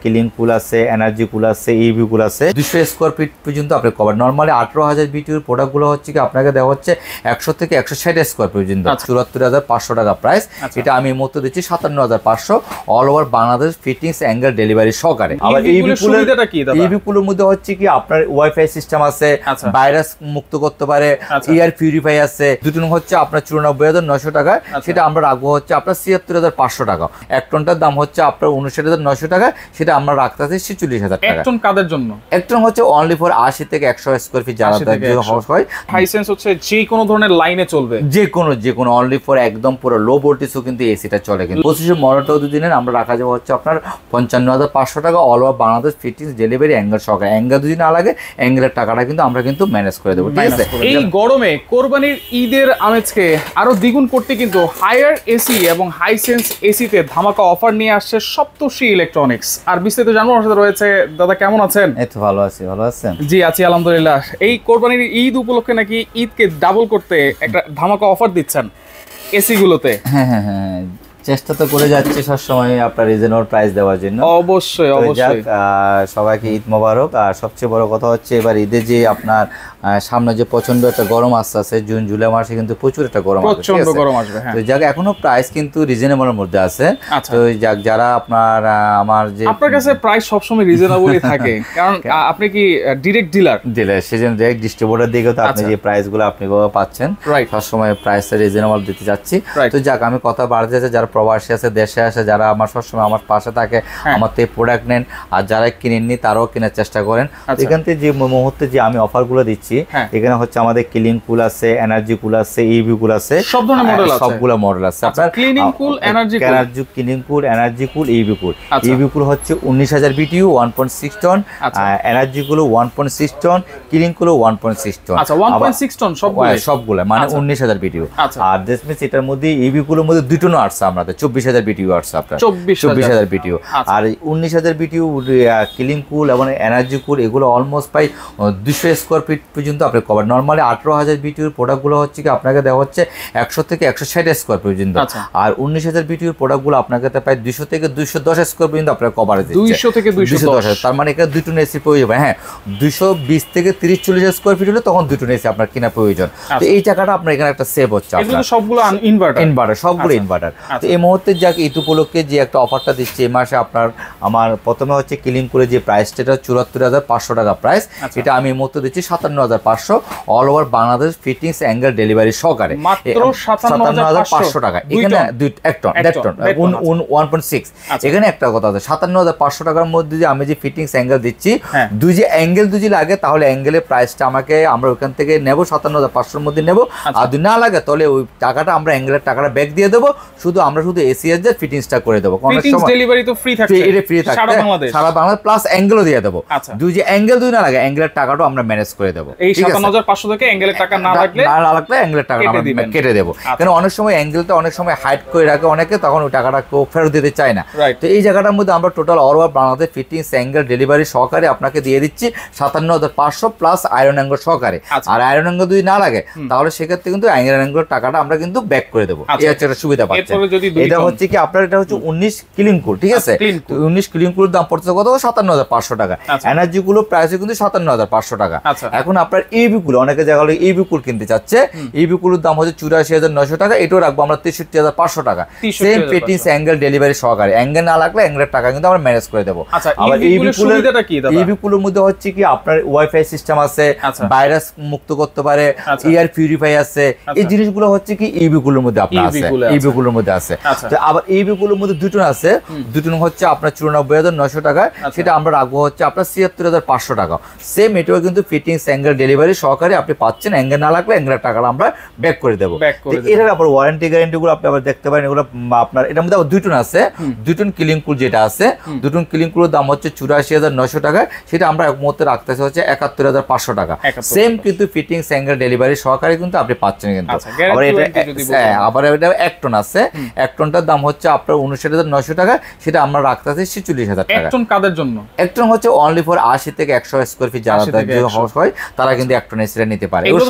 Killing কুল আছে, energy কুল আছে, EV কুল আছে, 200 স্কোয়ার ফিট পর্যন্ত আপনি কভার। নর্মালি 18,000 বিটিউর প্রোডাক্টগুলো হচ্ছে কি আপনাকে দেওয়া হচ্ছে 100 থেকে 160 স্কোয়ার পর্যন্ত, 74,500 টাকা প্রাইস। এটা আমি এই মুহূর্তে দিচ্ছি 57,500, all over Bangladesh fittings angle delivery সহকারে। আবার ইভি কুলের মধ্যে হচ্ছে কি আপনার ওয়াইফাই সিস্টেম আছে, ভাইরাস মুক্ত করতে পারে, এয়ার পিউরিফাই আছে। দুটো হচ্ছে আপনার 94,900 টাকা, সেটা আমরা রাখবো হচ্ছে আপনার 76,500 টাকা। এক টনটার দাম হচ্ছে আপনার 59,900 টাকা, সেটা আমরা রাখতেছি 46,000 টাকা। এক টন কাদের জন্য? এক টন হচ্ছে অনলি ফর 80 থেকে 100 স্কোয়ার ফিট যারা হয়। হাইসেন্স হচ্ছে যে কোনো ধরনের লাইনে চলবে, যে কোনো অনলি ফর একদম পুরো লো ভোল্টেজও কিন্তু এসিটা চলে। কিন্তু 25 মডেলটাও দুদিনের আমরা রাখা যাবে হচ্ছে আপনার 55,500 টাকা, all over Bangladesh fittings delivery angle সহকারে। অ্যাঙ্গেল দুদিন না লাগে, অ্যাঙ্গেলের টাকাটা কিন্তু আমরা কিন্তু ম্যানেজ করে দেবো, ঠিক আছে। এই গরমে কোরবানির ঈদের আমেজকে আরো দ্বিগুণ করতে কিন্তু হায়ার এসি এবং হাইসেন্স এসিতে ধামাকা অফার নিয়ে আসছে সপ্তর্ষি ইলেকট্রনিক্স। আর বিস্তারিত জানবো আমার সাথে রয়েছে দাদা। কেমন আছেন? এই তো ভালো আছি, ভালো আছেন? জি আছি আলহামদুলিল্লাহ। এই কোরবানির ঈদ উপলক্ষে নাকি ঈদকে ডাবল করতে একটা ধামাকা অফার দিচ্ছেন এসি গুলোতে? হ্যাঁ, চেষ্টা তো করে যাচ্ছে সবসময় আপনার রিজনেবল প্রাইস দেওয়ার জন্য। অবশ্যই অবশ্যই। সবাইকে ঈদ মোবারক। আর সবচেয়ে বড় কথা হচ্ছে এবার ঈদে যে আপনার সামনে যে প্রচন্ড একটা গরম আসছে, জুন জুলাই মাসে কিন্তু প্রচুর একটা গরম আসবে। তো যাক এখনো প্রাইস কিন্তু রিজনেবলের মধ্যে আছে। তো যাক যারা আপনার আমার যে আপনার কাছে প্রাইস সবসময় রিজনেবলই থাকে, কারণ আপনি কি ডিরেক্ট ডিলার, সেজন্য ডাইরেক্ট ডিস্ট্রিবিউটর দিকে তো আপনি যে প্রাইস গুলো আপনি পাচ্ছেন সবসময় প্রাইসটা রিজনেবল দিতে যাচ্ছি। তো যাক আমি কথা বাড়তে যাচ্ছি, যারা প্রবাসী আছে, দেশে আসে, যারা আমার সবসময় আমার পাশে থাকে, আমার থেকে প্রোডাক্ট নেন, আর যারা কিনেননি তারাও কেনার চেষ্টা করেন। এখান থেকে যে মুহূর্তে যে আমি অফারগুলো দিচ্ছি, এখানে হচ্ছে আমাদের কিলিং কুল আছে, এনার্জি কুল আছে, ইভি কুল আছে, সব ধরনের মডেল আছে, সবগুলো মডেল আছে আপনার। Cleaning cool, energy cool, energy cool, EV cool. EV cool হচ্ছে 19,000 BTU 1.6 ton, energy cool 1.6 ton, killing cool 1.6 ton. আচ্ছা 1.6 টন সবগুলো মানে 19,000 বিটিইউ। আর দিস মিন্স এটার মধ্যে ইভি কুলের মধ্যে দুই টনও আসছে আমাদের 24,000 বিটিইউ আসছে আপনার, 24,000 বিটিইউ। আর 19,000 বিটিইউ কিলিং কুল এবং এনার্জি কুল এগুলো অলমোস্ট প্রায় 200 স্কোয়ার ফিট পর্যন্ত আপনি কভার। নর্মালি 18,000 বিটিইউর প্রোডাক্টগুলো হচ্ছে কি আপনাকে দেওয়া হচ্ছে 100 থেকে 160 স্কোয়ার পর্যন্ত, আর 19,000 বিটিইউর প্রোডাক্টগুলো আপনাকে প্রায় 200 থেকে 210 স্কোয়ার পর্যন্ত আপনার কভারেজ দিচ্ছে। 200 থেকে 210, তার মানে এখানে দুই টন এসি প্রয়োজন। হ্যাঁ, 220 থেকে 30-40 স্কোয়ার ফিট হলে তখন দুই টন এসি আপনার কিনা প্রয়োজন। তো এই টাকাটা আপনার এখানে একটা সেভ হচ্ছে। সবগুলো ইনভার্টার, সবগুলো ইনভার্টার। তো এই মুহূর্তে যাক ঈদ উপলক্ষে যে একটা অফারটা দিচ্ছে এই মাসে আপনার, আমার প্রথমে হচ্ছে কিলিং করে যে প্রাইসটা 74,500 টাকা প্রাইস, এটা আমি এই মুহূর্তে দিচ্ছি 57,500, all over Bangladesh fittings angle delivery সহকারে মাত্র 57,500 টাকা। এখানে এক টন 1.6। এখানে একটা কথা আছে, 57,500 টাকার মধ্যে যে আমি যে ফিটিংস অ্যাঙ্গেল দিচ্ছি, দুই যে অ্যাঙ্গেল দুজি লাগে তাহলে অ্যাঙ্গেলের প্রাইসটা আমাকে আমরা ওখান থেকে নেব 57,500 মধ্যে নেব। আর যদি না লাগে তাহলে ওই টাকাটা আমরা অ্যাঙ্গেলের টাকাটা ব্যাক দিয়ে দেবো, শুধু আমরা শুধু এসিএস এর ফিটিংসটা করে দেবো। ডেলিভারি তো ফ্রি থাকছে, এটা ফ্রি থাকছে সারা বাংলাদেশ, প্লাস অ্যাঙ্গেলও দিয়ে দেবো। দুই যে অ্যাঙ্গেল দুই না লাগে অ্যাঙ্গেলের টাকাটাও আমরা ম্যানেজ করে দেবো। এই 57,500 থেকে অ্যাঙ্গেলের টাকা না লাগলে অ্যাঙ্গেলের টাকা আমরা কেটে দেবো। কারণ অনেক সময় অ্যাঙ্গেলটা অনেক সময় হাইড করে রাখে অনেকে, তখন ওই টাকাটা কেউ ফেরত দিতে চায় না। তো এই জায়গাটার মধ্যে আমরা total all over Bangladesh fittings angle delivery সহকারে আপনাকে দিয়ে দিচ্ছি 57,500 প্লাস আয়রন অ্যাঙ্গেল সহকারে। আর আয়রন অ্যাঙ্গেল যদি না লাগে তাহলে সেক্ষেত্রে কিন্তু আয়রন অ্যাঙ্গেলের টাকাটা আমরা কিন্তু ব্যাক করে দেবো। এই হচ্ছে একটা সুবিধা পাচ্ছেন। এটা হচ্ছে কি আপনার, এটা হচ্ছে 19 কিলিং কুল, ঠিক আছে। 19 কিলিং কুলের দাম পড়ছে কত? 57,500 টাকা। এনার্জি কুল প্রাইস কিন্তু 57,500 টাকা। এখন আপনার ইভি কুল, অনেকে জায়গা হলো ইভি কুল কিনতে চাচ্ছে, ইভি কুলের দাম হচ্ছে 84,900 টাকা, এটাও রাখবো আমরা 63,500 টাকা। সেম ফিটিংস অ্যাঙ্গেল ডেলিভারি সহকারে, অ্যাঙ্গেল না লাগলে অ্যাঙ্গেলের টাকা কিন্তু আমরা ম্যানেজ করে দেবো। আবার ইভি কুলের মধ্যে হচ্ছে কি আপনার ওয়াইফাই সিস্টেম আছে, ভাইরাস মুক্ত করতে পারে, এয়ার পিউরিফাই আছে, এই জিনিসগুলো হচ্ছে কি ইভি কুলের মধ্যে আপনার আছে, ইভি কুলের মধ্যে আছে। আবার ইভি কুলের মধ্যে দুটো আছে, দুটো হচ্ছে আপনার 94,900 টাকা, সেটা আমরা রাখবো হচ্ছে আপনার 76,500 টাকা। সেম এটাও কিন্তু ফিটিংস অ্যাঙ্গেল ডেলিভারি সহকারে আপনি পাচ্ছেন, অ্যাঙ্গেল না লাগলে অ্যাঙ্গেলের টাকাটা আমরা ব্যাক করে দেবো। এটার আবার ওয়ারেন্টি গ্যারান্টি গুলো আপনি আবার দেখতে পারেন, এগুলো আপনার এটার মধ্যে আবার দুই টন আছে, দুই টন কিলিং কুল যেটা আছে, দুই টন কিলিং কুলের দাম হচ্ছে 84,900 টাকা, সেটা আমরা এক মুহূর্তে রাখতেছি হচ্ছে 71,500 টাকা। সেম কিন্তু ফিটিংস অ্যাঙ্গেল ডেলিভারি সহকারে কিন্তু আপনি পাচ্ছেন। কিন্তু আবার এটা এক টন আছে, এক টনটার দাম হচ্ছে আপনার 59,900 টাকা, সেটা আমরা রাখতেছি 46,000 টাকা। এক টন কাদের জন্য? এক টন হচ্ছে অনলি ফর 80 থেকে 100 স্কয়ার ফিট যারা হয় তারা কিন্তু এক টন এসিটা নিতে পারে। এগুলো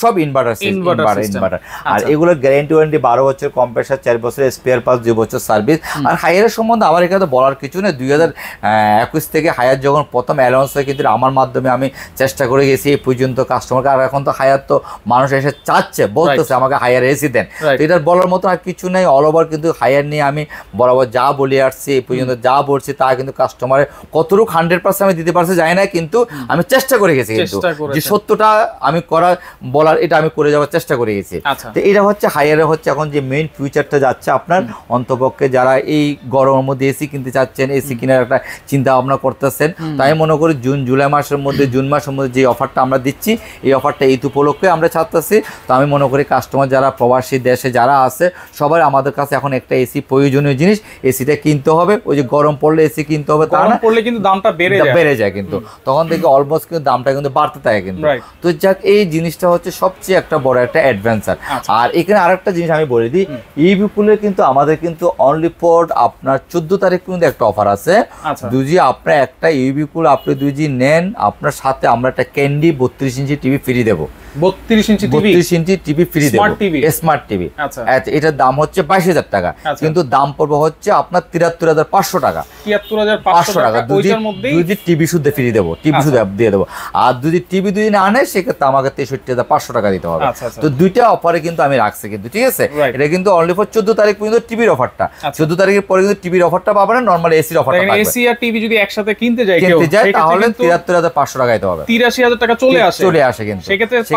সব ইনভার্টার। আর এগুলোর গ্যারান্টি ওয়ারেন্টি 12 বছর, কম্প্রেসার 4 বছর, স্পেয়ার পার্টস 2 বছর সার্ভিস। আর হায়ারের সম্বন্ধে আমার এখানে তো বলার কিছু নেই। 2021 থেকে হায়ার যখন প্রথম অ্যালাউন্স হয়, কিন্তু আমার মাধ্যমে আমি চেষ্টা করে গেছি এই পর্যন্ত কাস্টমারকে। আর এখন তো হায়ার তো মানুষ এসে চাচ্ছে, বলতেছে আমাকে হায়ার এসি দেন। তো এটার বলার মতো আর কিছু নেই। অল ওভার কিন্তু হায়ার নিয়ে আমি বরাবর যা বলে আসছি, এই পর্যন্ত যা বলছি তা কিন্তু কাস্টমারের কতটুকু 100% আমি দিতে পারছি জানি না, কিন্তু আমি চেষ্টা করে গেছি, কিন্তু যে সত্যটা আমি বলার এটা আমি করে যাওয়ার চেষ্টা করে গেছি। তো এটা হচ্ছে হায়ারে হচ্ছে এখন যে মেইন ফিউচারটা যাচ্ছে আপনার অন্তপক্ষে যারা এই গরমের মধ্যে এসি কিনতে চাচ্ছেন, এসি কেনার একটা চিন্তা ভাবনা করতেছেন, তাই মনে করি জুন জুলাই মাসের মধ্যে, জুন মাসের মধ্যে যে অফারটা আমরা দিচ্ছি, এই অফারটা ঈদ উপলক্ষে আমরা ছাড়তেছি। তো আমি মনে করি কাস্টমার যারা প্রবাসী দেশে যারা আছে সবাই আমাদের কাছে এখন একটা এসি প্রয়োজনীয় জিনিস, এসিটা কিনতে হবে। ওই যে গরম পড়লে এসি কিনতে হবে, তা না পড়লে কিন্তু দামটা বেড়ে যায়, কিন্তু তখন থেকে অলমোস্ট কিন্তু দামটা কিন্তু বাড়তে থাকে কিন্তু। তো যাক, এই জিনিসটা হচ্ছে সবচেয়ে একটা বড় একটা অ্যাডভেঞ্চার। আর এখানে আরেকটা জিনিস আমি বলে দিই, ইবিপুলে কিন্তু আমাদের কিন্তু অনলি ফর আপনার 14 তারিখ কিন্তু একটা অফার আছে। যদি আপনার একটা ইবিপুল আপনি যদি নেন, আপনার সাথে আমরা একটা ক্যান্ডি 32 ইঞ্চি টিভি ফ্রি দেবো। 32 ইঞ্চি টিভি ফ্রি দেবো, স্মার্ট টিভি। এটার দাম হচ্ছে 22,000 টাকা, কিন্তু দাম পড়বে হচ্ছে আপনার 73,500 টাকা। 73,500 টাকা যদি টিভি শুদ্ধ ফ্রি দেবো, টিভি শুদ্ধ দিয়ে দেবো। আর যদি টিভি দুই না আনে, সেক্ষেত্রে আমাকে 63,500 টাকা দিতে হবে। তো দুইটা অফারে কিন্তু আমি রাখছি কিন্তু, ঠিক আছে। এটা কিন্তু অনলি ফর 14 তারিখ পর্যন্ত টিভির অফারটা। 14 তারিখের পরে কিন্তু টিভির অফারটা পাবে না, নরমাল এসির অফারটা পাবে। এসি আর টিভি যদি একসাথে কিনতে যায় তাহলে 73,500 টাকা দিতে হবে। 83,000 টাকা চলে আসে কিন্তু সেক্ষেত্রে হচ্ছে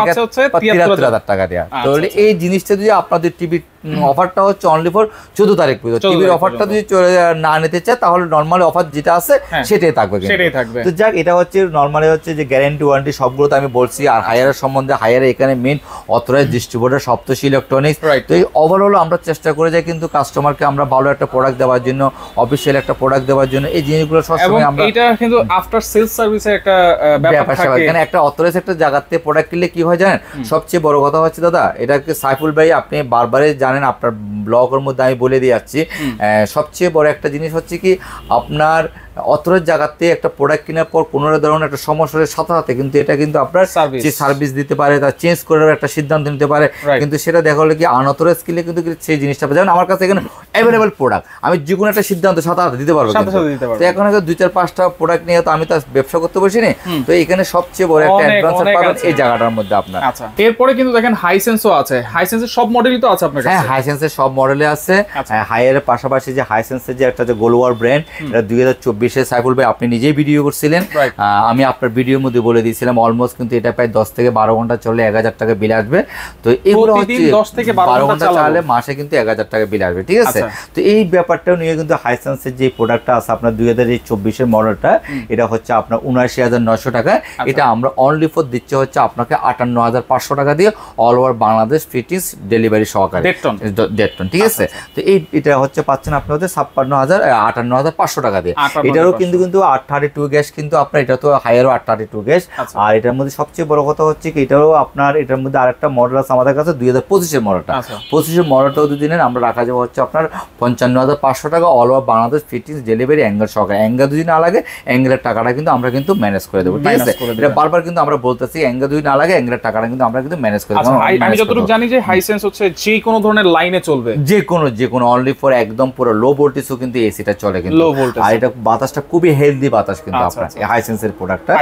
73,000 টাকা দেয়া। তাহলে এই জিনিসটা যদি আপনাদের টিভি অফারটা হচ্ছে অনলি ফর 14 তারিখ পর্যন্ত, টিভির অফারটা যদি না নিতে চায় তাহলে নরমালি অফার যেটা আছে সেটাই থাকবে। তো যাক, এটা হচ্ছে নরমালি হচ্ছে যে গ্যারান্টি ওয়ারেন্টি সবগুলো তো আমি বলছি। আর হায়ারের সম্বন্ধে, হায়ারে এখানে মেইন অথরাইজ ডিস্ট্রিবিউটর সপ্তর্ষি ইলেকট্রনিক্স। তো এই ওভারঅল আমরা চেষ্টা করে যাই কিন্তু কাস্টমারকে আমরা ভালো একটা প্রোডাক্ট দেওয়ার জন্য, অফিসিয়াল একটা প্রোডাক্ট দেওয়ার জন্য। এই জিনিসগুলো সবসময় আমরা, এটা কিন্তু আফটার সেলস সার্ভিসের একটা ব্যাপার থাকে। এখানে একটা অথরাইজ একটা জায়গাতে প্রোডাক্ট কিনলে কি হয় জানেন, সবচেয়ে বড় কথা হচ্ছে দাদা, এটাকে সাইফুল ভাই আপনি বারবারই জানেন, আপনার ব্লগের মধ্যে আমি বলে দিয়ে যাচ্ছি, সবচেয়ে বড় একটা জিনিস হচ্ছে কি, আপনার অথরাইজ জায়গাতে একটা প্রোডাক্ট কেনার পর কোনো ধরনের একটা সমস্যার সাথে সাথে কিন্তু এটা কিন্তু আপনার যে সার্ভিস দিতে পারে, তা চেঞ্জ করার একটা সিদ্ধান্ত নিতে পারে। কিন্তু সেটা দেখা হলে কি আনঅথরাইজ কিনলে কিন্তু সেই জিনিসটা পাবে। যেমন আমার কাছে এখানে অ্যাভেলেবল প্রোডাক্ট, আমি যে কোনো একটা সিদ্ধান্ত সাথে সাথে দিতে পারবো। তো এখন 2-4-5টা প্রোডাক্ট নিয়ে তো আমি তো ব্যবসা করতে বসি না। তো এখানে সবচেয়ে বড় একটা অ্যাডভান্স পাবেন এই জায়গাটার মধ্যে আপনার। আচ্ছা, এরপরে কিন্তু দেখেন হাইসেন্সও আছে। হাইসেন্সের সব মডেলই তো আছে আপনার কাছে? হ্যাঁ, হাইসেন্সের সব মডেলে আছে। হায়ারের পাশাপাশি যে হাইসেন্সের যে একটা যে গোলওয়ার ব্র্যান্ড, এটা 2024-এ সাইফুল ভাই আপনি নিজেই ভিডিও করছিলেন, আমি আপনার ভিডিওর মধ্যে বলে দিয়েছিলাম অলমোস্ট কিন্তু এটা প্রায় 10 থেকে 12 ঘন্টা চললে 1,000 টাকা বিল আসবে। তো এগুলো হচ্ছে 10 থেকে 12 ঘন্টা চালালে মাসে কিন্তু 1,000 টাকা বিল আসবে, ঠিক আছে। তো এই ব্যাপারটাও নিয়ে কিন্তু হাইসেন্সের যে প্রোডাক্টটা আছে আপনার 2024-এর মডেলটা, এটা হচ্ছে আপনার 79,900 টাকা। এটা আমরা অনলি ফর দিচ্ছে হচ্ছে আপনাকে 58,500 টাকা দিয়ে all over Bangladesh fittings delivery সহকারে 1.5 টন, ঠিক আছে। তো এটা হচ্ছে পাচ্ছেন আপনি হচ্ছে 58,500 টাকা দিয়ে। এটারও কিন্তু 832 গ্যাস, কিন্তু আপনার এটা তো হায়ারও 832 গ্যাস। আর এটার মধ্যে সবচেয়ে বড় কথা হচ্ছে কি, এটারও আপনার এটার মধ্যে আরেকটা মডেল আছে আমাদের কাছে 2025-এর মডেলটা। 25-এর মডেলটাও যদি নেন আমরা রাখা যাবে হচ্ছে আপনার 55,500 টাকা all over Bangladesh fittings delivery angle সহকারে। অ্যাঙ্গেল যদি না লাগে অ্যাঙ্গেলের টাকাটা কিন্তু আমরা কিন্তু ম্যানেজ করে দেবো, ঠিক আছে। এটা বারবার কিন্তু আমরা বলতেছি, অ্যাঙ্গেল যদি না লাগে অ্যাঙ্গেলের টাকাটা কিন্তু আমরা কিন্তু ম্যানেজ করে দেবো। আমি যতটুকু জানি যে হাইসেন্স হচ্ছে যে কোনো ধরনের লাইনে চলবে, যে কোনো অনলি ফর একদম পুরো লো ভোল্টেজও কিন্তু এসিটা চলে কিন্তু। আর এটা বাতাসটা খুবই হেলদি বাতাস কিন্তু আপনার হাইসেন্সের প্রোডাক্টটা,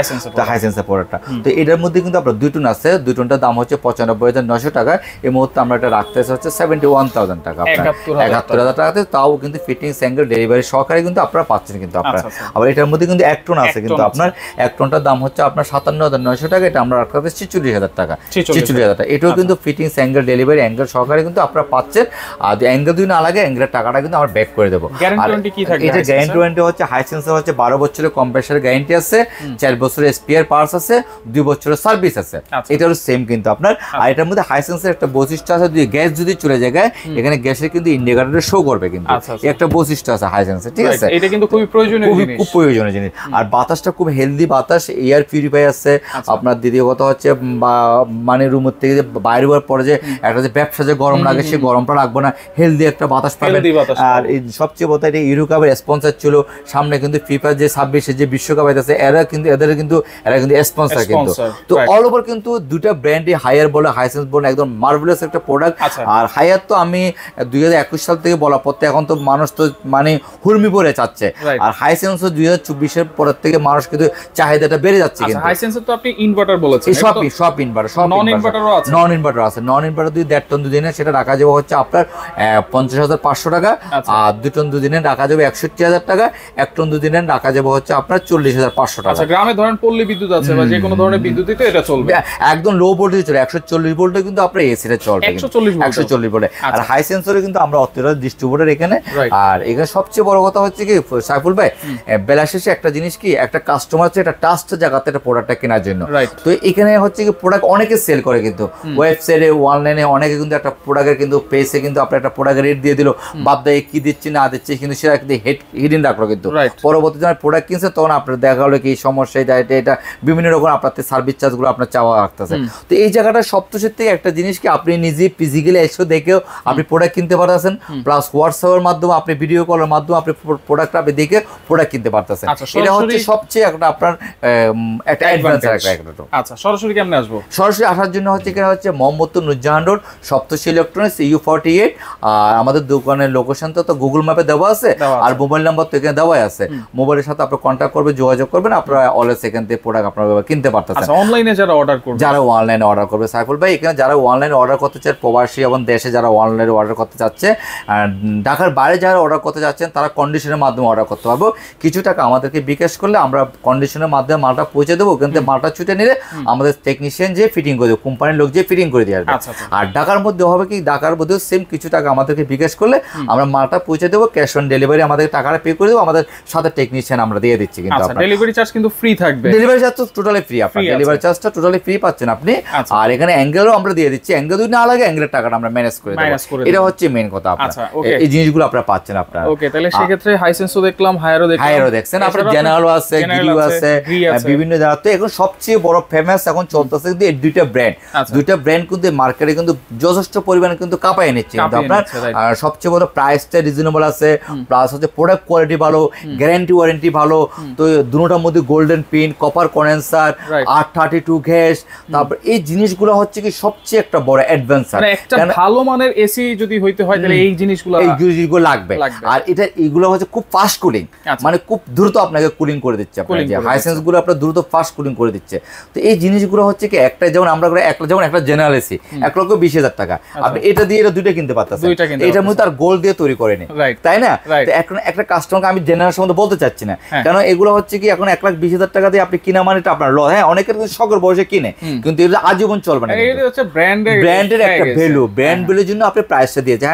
হাইসেন্সের প্রোডাক্টটা। তো এটার মধ্যে কিন্তু আপনার 2 টন আছে, 2 টনটার দাম হচ্ছে 95,900 টাকা। এই মুহূর্তে আমরা এটা রাখতেছি হচ্ছে 71,000 টাকা, আপনার 71,000 টাকাতে, তাও কিন্তু ফিটিংস অ্যাঙ্গেল ডেলিভারি সহকারে কিন্তু আপনারা পাচ্ছেন কিন্তু আপনারা। আবার এটার মধ্যে কিন্তু 1 টন আছে কিন্তু আপনার 1 টনটার দাম হচ্ছে আপনার 57,900 টাকা। এটা আমরা রাখতেছি 46,000 টাকা, 46,000 টাকা। এটাও কিন্তু ফিটিংস অ্যাঙ্গেল ডেলিভারি অ্যাঙ্গেল সহকারে কিন্তু আপনারা পাচ্ছেন। আর অ্যাঙ্গেল যদি না লাগে অ্যাঙ্গেলের টাকাটা কিন্তু আমরা ব্যাক করে দেবো। এটা গ্যারান্টি ওয়ারেন্টি হচ্ছে হাইসেন্সের হচ্ছে 12 বছরের কম্প্রেসারের গ্যারান্টি আছে, 4 বছরের স্পেয়ার পার্টস আছে, 2 বছরের সার্ভিস আছে। এটারও সেম কিন্তু আপনার। আর এটার মধ্যে হাইসেন্সের একটা বৈশিষ্ট্য আছে, গ্যাস যদি চলে যায় এখানে গ্যাসের কিন্তু ইন্ডিকেটরে শো করবে কিন্তু, একটা বৈশিষ্ট্য আছে হাইসেন্সের, ঠিক আছে। এটা কিন্তু খুবই প্রয়োজনীয় জিনিস, খুব প্রয়োজনীয় জিনিস। আর বাতাসটা খুব হেলদি বাতাস, এয়ার পিউরিফাই আছে আপনার। দ্বিতীয় কথা হচ্ছে মানে রুমের থেকে যে বাইরে হওয়ার পরে যে একটা যে ব্যবসা যে গরম লাগে, সে গরমটা রাখবো না। আপনার হেলদি একটা বাতাস পাবেন। আর এই সবচেয়ে বড় এটা ইউরো কাপের স্পন্সর ছিল, সামনে কিন্তু ফিফা যে 26 যে বিশ্বকাপ আছে এরা কিন্তু এরা কিন্তু স্পন্সর কিন্তু। তো অল ওভার কিন্তু দুটা ব্র্যান্ডই হায়ার বলে হাইসেন্স বলে একদম মার্ভেলাস একটা প্রোডাক্ট। আর হায়ার তো আমি 2021 সাল থেকে বলা পর এখন তো মানুষ তো মানে হুরমি পরে চাচ্ছে, আর হাইসেন্স 2024 পর থেকে মানুষ কিন্তু চাহিদাটা বেড়ে যাচ্ছে। কিন্তু হাইসেন্সে তো আপনি ইনভার্টার বলেছেন, সব ইনভার্টার, সব নন ইনভার্টারও আছে। নন ইনভার্টার আছে, নন ইনভার্টার 1.5 টন 2 দিনে সেটা রাখা যাবে হচ্ছে আপনার 50,500 টাকা, আর 2 টন 2 দিনে রাখা যাবে 61,000 টাকা, 1 টন 2 দিনে রাখা যাবে হচ্ছে আপনার 40,500 টাকা। আচ্ছা, গ্রামে ধরেন পল্লী বিদ্যুৎ আছে বা যে কোনো ধরনের বিদ্যুৎই তো এটা চলবে, একদম লো ভোল্টেজ চলে, 140 ভোল্টে কিন্তু আপনার এসিটা চলবে, 140 ভোল্টে। আর হাই সেন্সরে কিন্তু আমরা অত্যন্ত ডিস্ট্রিবিউটর এখানে। আর এখানে সবচেয়ে বড় কথা হচ্ছে কি সাইফুল ভাই, বেলা শেষে একটা জিনিস কি, একটা কাস্টমার হচ্ছে একটা ট্রাস্ট জায়গাতে একটা প্রোডাক্টটা কেনার জন্য। তো এখানে হচ্ছে কি প্রোডাক্ট অনেকে সেল করে, কিন্তু ওয়েবসাইটে অনলাইনে অনেকে কিন্তু একটা প্রোডাক্টের কিন্তু পেজে কিন্তু আপনার একটা প্রোডাক্টের রেট দিয়ে দিল, বাদদায় কি দিচ্ছে না দিচ্ছে কিন্তু সেটা কিন্তু হিডেন রাখলো। কিন্তু পরবর্তীতে যখন প্রোডাক্ট কিনছে তখন আপনার দেখা হলো কি সমস্যা এটা বিভিন্ন রকম আপনার সার্ভিস চার্জগুলো আপনার চাওয়া রাখতেছে। তো এই জায়গাটা সবচেয়ে থেকে একটা জিনিস কি, আপনি নিজে ফিজিক্যালি এসে দেখেও আপনি প্রোডাক্ট কিনতে পারতেছেন, প্লাস হোয়াটসঅ্যাপের মাধ্যমে আপনি ভিডিও কলের মাধ্যমে আপনি প্রোডাক্ট আপনি দেখে প্রোডাক্ট কিনতে পারতেছেন। এটা হচ্ছে সবচেয়ে একটা আপনার একটা অ্যাডভান্স একটা। আচ্ছা, সরাসরি কেমনে আসবো? সরাসরি আসার জন্য হচ্ছে এখানে হচ্ছে মোহাম্মদপুর নুরজাহান রোড, সপ্তর্ষি ইলেকট্রনিক্স, EU48। আর আমাদের দোকানের লোকেশন তো গুগল ম্যাপে দেওয়া আছে, আর মোবাইল নাম্বার তো এখানে দেওয়াই আছে। মোবাইলের সাথে আপনারা কন্ট্যাক্ট করবেন, যোগাযোগ করবেন, আপনারা অলওয়েজ এখান থেকে প্রোডাক্ট আপনারা কিনতে পারতেছেন। অনলাইনে যারা অনলাইনে অর্ডার করবে সাইফুল ভাই, এখানে যারা অনলাইনে অর্ডার করতে চান, প্রবাসী এবং দেশে যারা অনলাইনে অর্ডার করতে চাচ্ছে, ঢাকার বাইরে যারা অর্ডার করতে যাচ্ছেন তারা কন্ডিশনের মাধ্যমে অর্ডার করতে পারবো। কিছু টাকা আমাদেরকে বিকাশ করলে আমরা কন্ডিশনের মাধ্যমে মালটা পৌঁছে দেবো, কিন্তু মালটা ছুটে নিলে আমাদের টেকনিশিয়ান যে ফিটিং করে দেবো, কোম্পানির লোক যে ফিটিং করে দিয়ে আসবে। আর ঢাকার মধ্যে হবে কি, ঢাকার মধ্যে সেম কিছু টাকা আমাদেরকে বিকাশ করলে আমরা মালটা পৌঁছে দেবো, ক্যাশ অন ডেলিভারি আমাদের টাকাটা পে করে দেবো, আমাদের সাথে টেকনিশিয়ান আমরা দিয়ে দিচ্ছি। কিন্তু ডেলিভারি চার্জ কিন্তু ফ্রি থাকবে, ডেলিভারি চার্জ তো টোটালি ফ্রি, আপনার ডেলিভারি চার্জটা টোটালি ফ্রি পাচ্ছেন আপনি। আর এখানে অ্যাঙ্গেলও আমরা দিয়ে দিচ্ছি, অ্যাঙ্গেল যদি না লাগে অ্যাঙ্গেলের টাকাটা আমরা ম্যানেজ করে দেবো, এটা হচ্ছে মেইন কথা। এই জিনিসগুলো আপনারা পাচ্ছেন আপনারা। ওকে, তাহলে সেই ক্ষেত্রে হাইসেন্সও দেখলাম, হায়ারও দেখছেন, আপনার জেনারেলও আছে, গ্রিও আছে, বিভিন্ন জায়গা। তো এখন সবচেয়ে বড় ফেমাস এখন চলতেছে কিন্তু এই দুইটা ব্র্যান্ড কিন্তু মার্কেটে কিন্তু যথেষ্ট পরিমাণে কিন্তু কাঁপায় নিচ্ছে। কিন্তু আপনার সবচেয়ে বড় প্রাইসটা রিজনেবল আছে, প্লাস হচ্ছে প্রোডাক্ট কোয়ালিটি ভালো, গ্যারান্টি ওয়ারেন্টি ভালো। তো দুটোটার মধ্যে golden pin, copper condenser, 832 gas, তারপর এই জিনিসগুলো হচ্ছে কি সবচেয়ে একটা বড় অ্যাডভান্স। একটা ভালো মানের এসি যদি হইতে হয় তাহলে এই জিনিসগুলো লাগবে। আর এটা এইগুলো হচ্ছে খুব ফাস্ট কুলিং, মানে খুব দ্রুত আপনাকে কুলিং করে দিচ্ছে। আপনার যে হাইসেন্স গুলো আপনার দ্রুত ফাস্ট কুলিং করে দিচ্ছে। তো এই জিনিসগুলো হচ্ছে কি একটা যেমন আমরা যেমন একটা জেনারেল এসি 1,20,000 টাকা, আপনি এটা দিয়ে এটা দুইটা কিনতে পারতেছেন, এটার মধ্যে তার গোল্ড দিয়ে তৈরি করেনি, তাই না? তো এখন একটা কাস্টমারকে আমি জেনারেল সম্বন্ধে বলতে চাচ্ছি না, কারণ এগুলো হচ্ছে কি এখন 1,20,000 টাকা দিয়ে আপনি কিনা মানে এটা আপনার লস। হ্যাঁ, অনেকের শখের বয়সে কিনে, কিন্তু এটা আজীবন চলবে না। এটা হচ্ছে ব্র্যান্ডের একটা ভ্যালু, ব্র্যান্ড ভ্যালুর জন্য আপনি প্রাইসটা দিয়েছে।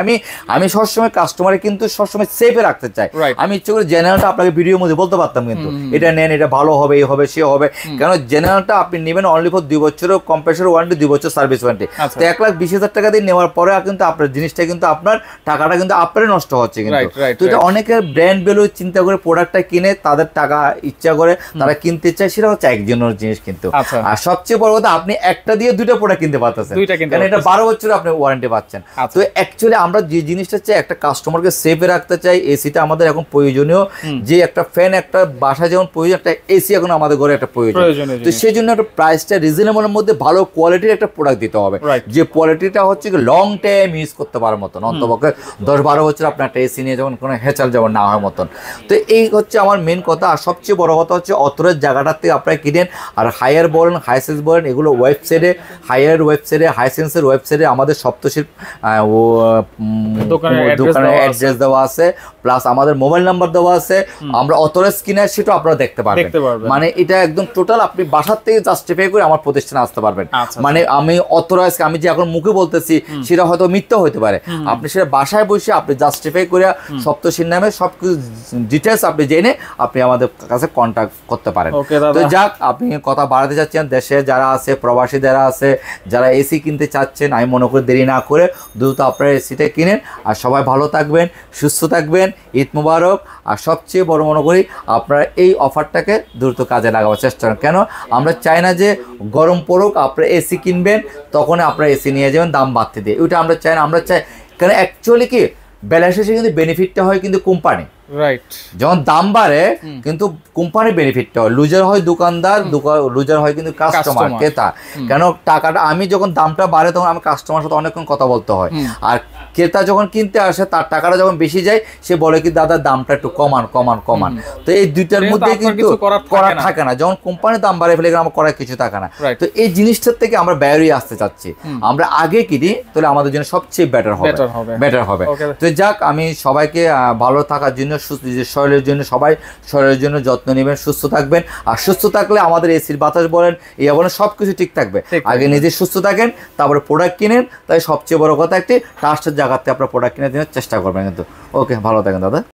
আমি সবসময় কাস্টমারে কিন্তু সবসময় সেফে রাখতে চাই। আমি ইচ্ছে করে জেনারেলটা আপনাকে ভিডিওর মধ্যে বলতে পারতাম, কিন্তু এটা নেন, এটা ভালো হবে, এই হবে, সে হবে। কেন জেনারেলটা আপনি নেবেন অনলি ফর 2 বছরের কম্প্রেসর ওয়ারেন্টি, 2 বছর সার্ভিস ওয়ারেন্টি। তো 1,20,000 টাকা দিয়ে নেওয়ার পরে কিন্তু আপনার জিনিসটা কিন্তু আপনার টাকাটা কিন্তু আপনারই নষ্ট হচ্ছে। কিন্তু তো এটা অনেকের ব্র্যান্ড ভ্যালু চিন্তা করে প্রোডাক্টটা কিনে তাদের টাকা ইচ্ছা করে তারা কিনতে চায়, সেটা হচ্ছে একজনের জিনিস। কিন্তু আর সবচেয়ে বড় কথা, আপনি একটা দিয়ে দুইটা প্রোডাক্ট কিনতে পারতেছেন, কারণ এটা 12 বছর আপনি ওয়ারেন্টি পাচ্ছেন। তো অ্যাকচুয়ালি আমরা যে জিনিসটা চাই, একটা কাস্টমারকে সেফে রাখতে চাই। এসিটা আমাদের এখন প্রয়োজনীয়, যে একটা ফ্যান একটা বাসা যেমন প্রয়োজন, একটা এসি এখন আমাদের ঘরে একটা প্রয়োজন। তো সেই জন্য একটা প্রাইসটা রিজনেবলের মধ্যে ভালো কোয়ালিটির একটা প্রোডাক্ট দিতে হবে, যে কোয়ালিটিটা হচ্ছে লং টাইম ইউজ করতে পারার মতন, অন্তপক্ষে 10-12 বছর আপনার একটা এসি নিয়ে যেমন কোনো হেঁচাল যেমন না হওয়ার মতন। তো এই হচ্ছে আমার মেন কথা। আর সবচেয়ে বড় কথা হচ্ছে অথরাইজ জায়গাটার থেকে আপনারা কিনেন। আর হায়ার বলেন, হাইসেন্স বলেন, এগুলো ওয়েবসাইটে, হায়ার ওয়েবসাইটে, হাইসেন্সের ওয়েবসাইটে আমাদের সপ্তশীর দোকানের অ্যাড্রেস দেওয়া আছে, প্লাস আমাদের মোবাইল নাম্বার দেওয়া আছে। আমরা অথরাইজ কিনার সেটাও আপনারা দেখতে পারবেন। মানে এটা একদম টোটাল আপনি বাসার থেকে জাস্টিফাই করে আমার প্রতিষ্ঠানে আসতে পারবেন। মানে আমি অথরাইজ, আমি যে এখন মুখে বলতেছি সেটা হয়তো মিথ্যা হতে পারে, আপনি সেটা বাসায় বসে আপনি জাস্টিফাই করে সপ্তশীর নামে সবকিছু ডিটেলস আপনি জেনে আপনি আমাদের কাছে কন্ট্যাক্ট করতে পারেন। তো যাক, আপনি কথা বাড়াতে চাচ্ছেন, দেশে যারা আছে, প্রবাসী যারা আছে, যারা এসি কিনতে চাচ্ছেন, আমি মনে করি দেরি না করে দ্রুত আপনারা এসিটা কিনেন। আর সবাই ভালো থাকবেন, সুস্থ থাকবেন, ঈদ মুবারক। আর সবচেয়ে বড় মনে করি আপনারা এই অফারটাকে দ্রুত কাজে লাগাবার চেষ্টা করেন। কেন আমরা চাই না যে গরম পড়ুক আপনারা এসি কিনবেন তখন আপনারা এসি নিয়ে যাবেন দাম বাড়তে দিয়ে, ওইটা আমরা চাই না। আমরা চাই কারণ অ্যাকচুয়ালি কি বেলা শেষে কিন্তু বেনিফিটটা হয় কিন্তু কোম্পানি, রাইট। যখন দাম বাড়ে কিন্তু কোম্পানি বেনিফিটটা হয়, লুজার হয় দোকানদার, লুজার হয় কিন্তু কাস্টমার, ক্রেতা। কেন টাকাটা আমি যখন দামটা বাড়ে তখন আমি কাস্টমার সাথে অনেকক্ষণ কথা বলতে হয়, আর ক্রেতা যখন কিনতে আসে তার টাকাটা যখন বেশি যায় সে বলে কি দাদা দামটা একটু কমান কমান কমান। তো এই দুইটার মধ্যে কিন্তু করা থাকে না, যখন কোম্পানির দাম বাড়ে ফেলে আমার করার কিছু থাকে না। তো এই জিনিসটার থেকে আমরা বেরিয়ে আসতে চাচ্ছি, আমরা আগে কিনি তাহলে আমাদের জন্য সবচেয়ে বেটার হবে। তো যাক, আমি সবাইকে ভালো থাকার জন্য, শরীরের জন্য, সবাই শরীরের জন্য যত্ন নেবেন, সুস্থ থাকবেন। আর সুস্থ থাকলে আমাদের এসির বাতাস বলেন, এই বলেন সবকিছু ঠিক থাকবে। আগে নিজে সুস্থ থাকেন, তারপরে প্রোডাক্ট কিনেন। তাই সবচেয়ে বড় কথা একটি ট্রাস্টের জায়গাতে আপনার প্রোডাক্ট কিনে দেওয়ার চেষ্টা করবেন কিন্তু। ওকে, ভালো থাকেন দাদা।